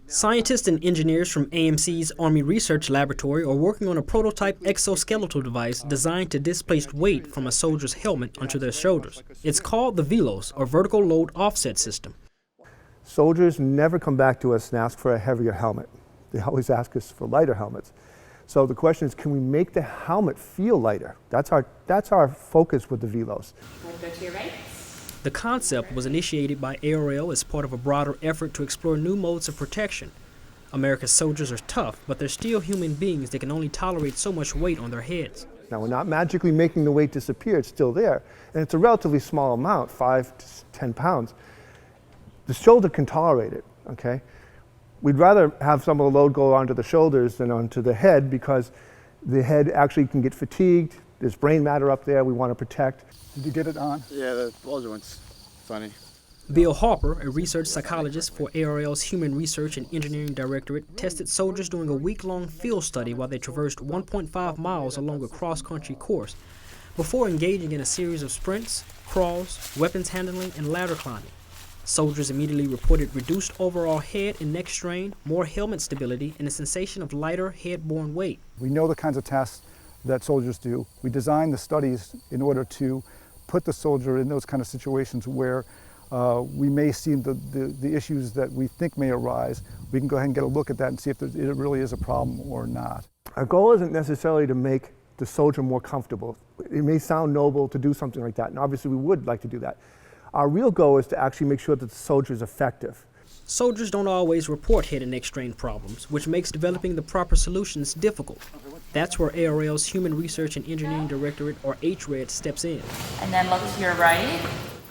Scientists and engineers from AMC's Army Research Laboratory are working on a prototype exoskeletal device designed to displace weight from a soldier's helmet onto their shoulders. It's called the VLOS, or Vertical Load Offset System. Soldiers never come back to us and ask for a heavier helmet. They always ask us for lighter helmets. So the question is, can we make the helmet feel lighter? That's our focus with the VLOS. Want to go to your right? The concept was initiated by ARL as part of a broader effort to explore new modes of protection. America's soldiers are tough, but they're still human beings that can only tolerate so much weight on their heads. Now, we're not magically making the weight disappear, it's still there. And it's a relatively small amount, 5 to 10 pounds. The shoulder can tolerate it, okay? We'd rather have some of the load go onto the shoulders than onto the head, because the head actually can get fatigued. There's brain matter up there we want to protect. Did you get it on? Yeah, the bulger one's funny. Bill Harper, a research psychologist for ARL's Human Research and Engineering Directorate, tested soldiers during a week-long field study while they traversed 1.5 miles along a cross-country course before engaging in a series of sprints, crawls, weapons handling, and ladder climbing. Soldiers immediately reported reduced overall head and neck strain, more helmet stability, and a sensation of lighter head-borne weight. We know the kinds of tasks that soldiers do. We design the studies in order to put the soldier in those kind of situations where we may see the issues that we think may arise. We can go ahead and get a look at that and see if it really is a problem or not. Our goal isn't necessarily to make the soldier more comfortable. It may sound noble to do something like that, and obviously we would like to do that. Our real goal is to actually make sure that the soldier is effective. Soldiers don't always report head and neck strain problems, which makes developing the proper solutions difficult. That's where ARL's Human Research and Engineering Directorate, or HRED, steps in. And then look to your right.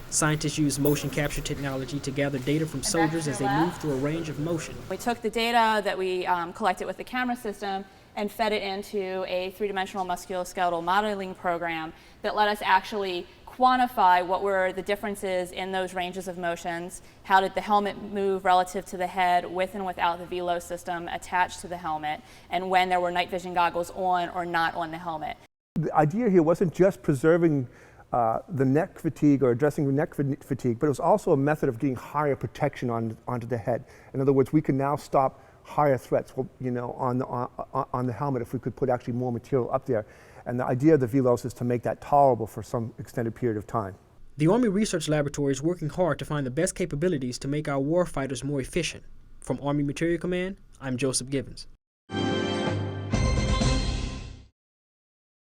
Scientists use motion capture technology to gather data from soldiers as they move through a range of motion. We took the data that we collected with the camera system and fed it into a three-dimensional musculoskeletal modeling program that let us actually quantify what were the differences in those ranges of motions, how did the helmet move relative to the head with and without the VLOS system attached to the helmet, and when there were night vision goggles on or not on the helmet. The idea here wasn't just preserving the neck fatigue or addressing the neck fatigue, but it was also a method of getting higher protection onto the head. In other words, we can now stop higher threats, on the helmet if we could put actually more material up there. And the idea of the VLOS is to make that tolerable for some extended period of time. The Army Research Laboratory is working hard to find the best capabilities to make our warfighters more efficient. From Army Materiel Command, I'm Joseph Givens.